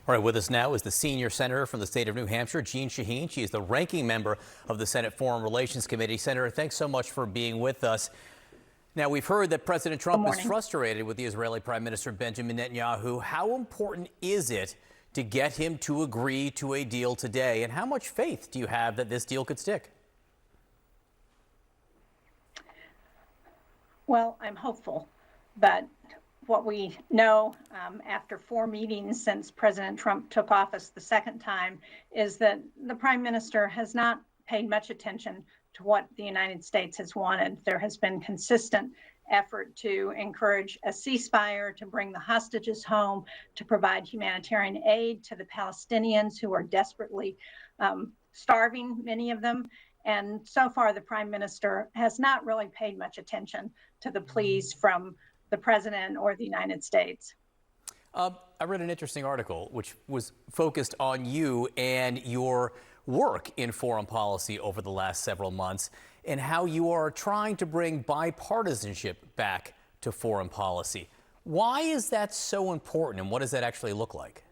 All right, with us now is the senior senator from the state of New Hampshire, Shaheen. She is the ranking member of the Senate Foreign Relations Committee. Senator, thanks so much for being with us. Now, we've heard that President Trump is frustrated with the Israeli Prime Minister Benjamin Netanyahu. How important is it to get him to agree to a deal today? And how much faith do you have that this deal could stick? Well, I'm hopeful, but what we know after 4 meetings since President Trump took office the second time is that the Prime Minister has not paid much attention to what the United States has wanted. There has been consistent effort to encourage a ceasefire, to bring the hostages home, to provide humanitarian aid to the Palestinians who are desperately starving, many of them. And so far, the Prime Minister has not really paid much attention to the pleas from the President or the United States. I read an interesting article which was focused on you and your work in foreign policy over the last several months and how you are trying to bring bipartisanship back to foreign policy. Why is that so important, and what does that actually look like?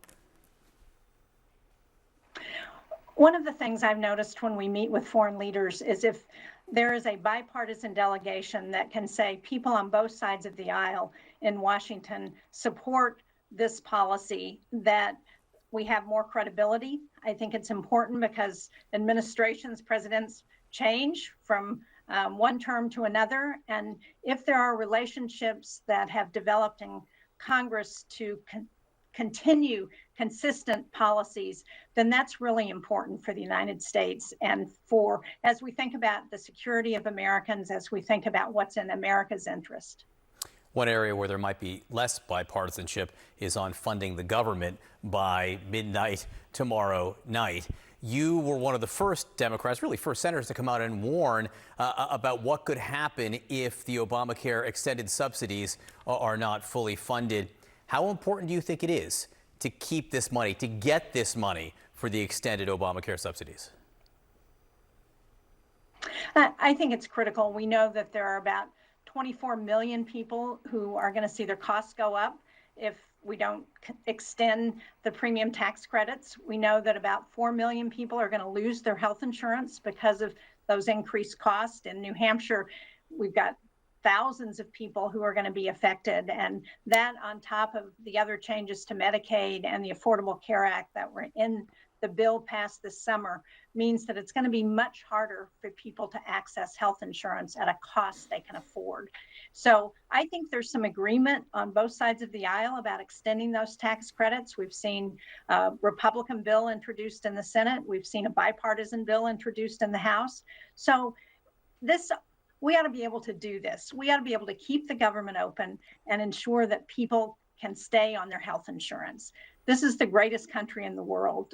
One of the things I've noticed when we meet with foreign leaders is if there is a bipartisan delegation that can say people on both sides of the aisle in Washington support this policy, that we have more credibility. I think it's important because administrations, presidents change from one term to another. And if there are relationships that have developed in Congress to continue consistent policies, then that's really important for the United States and for, as we think about the security of Americans, as we think about what's in America's interest. One area where there might be less bipartisanship is on funding the government by midnight tomorrow night. You were one of the first Democrats, really first senators, to come out and warn about what could happen if the Obamacare extended subsidies are not fully funded. How important do you think it is to keep this money, to get this money for the extended Obamacare subsidies? I think it's critical. We know that there are about 24 million people who are going to see their costs go up if we don't extend the premium tax credits. We know that about 4 million people are going to lose their health insurance because of those increased costs. In New Hampshire, we've got thousands of people who are going to be affected, and that on top of the other changes to Medicaid and the Affordable Care Act that were in the bill passed this summer means that it's going to be much harder for people to access health insurance at a cost they can afford. So I think there's some agreement on both sides of the aisle about extending those tax credits. We've seen a Republican bill introduced in the Senate. We've seen a bipartisan bill introduced in the House. So we ought to be able to do this. We ought to be able to keep the government open and ensure that people can stay on their health insurance. This is the greatest country in the world.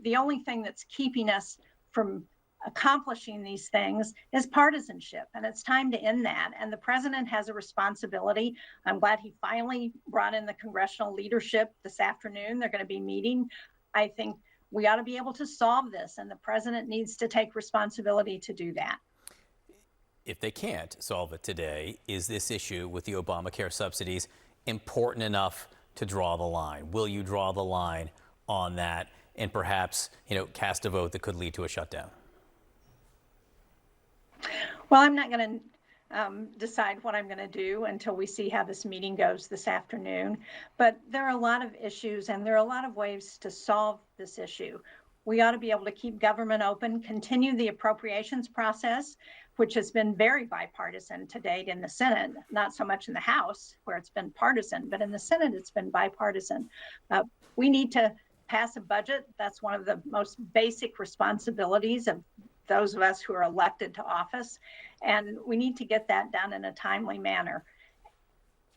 The only thing that's keeping us from accomplishing these things is partisanship, and it's time to end that. And the president has a responsibility. I'm glad he finally brought in the congressional leadership this afternoon. They're going to be meeting. I think we ought to be able to solve this, and the president needs to take responsibility to do that. If they can't solve it today, is this issue with the Obamacare subsidies important enough to draw the line? Will you draw the line on that and perhaps, cast a vote that could lead to a shutdown? Well, I'm not going to decide what I'm going to do until we see how this meeting goes this afternoon. But there are a lot of issues and there are a lot of ways to solve this issue. We ought to be able to keep government open, continue the appropriations process, which has been very bipartisan to date in the Senate, not so much in the House where it's been partisan, but in the Senate it's been bipartisan. We need to pass a budget. That's one of the most basic responsibilities of those of us who are elected to office, and we need to get that done in a timely manner.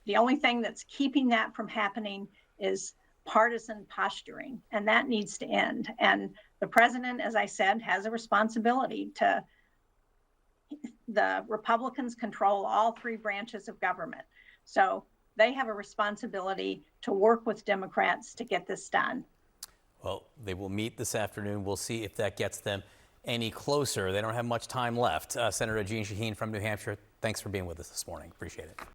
The only thing that's keeping that from happening is partisan posturing, and that needs to end. And the president, as I said, has a responsibility to. The Republicans control all 3 branches of government, so they have a responsibility to work with Democrats to get this done. Well, they will meet this afternoon. We'll see if that gets them any closer. They don't have much time left. Senator Shaheen from New Hampshire, thanks for being with us this morning. Appreciate it.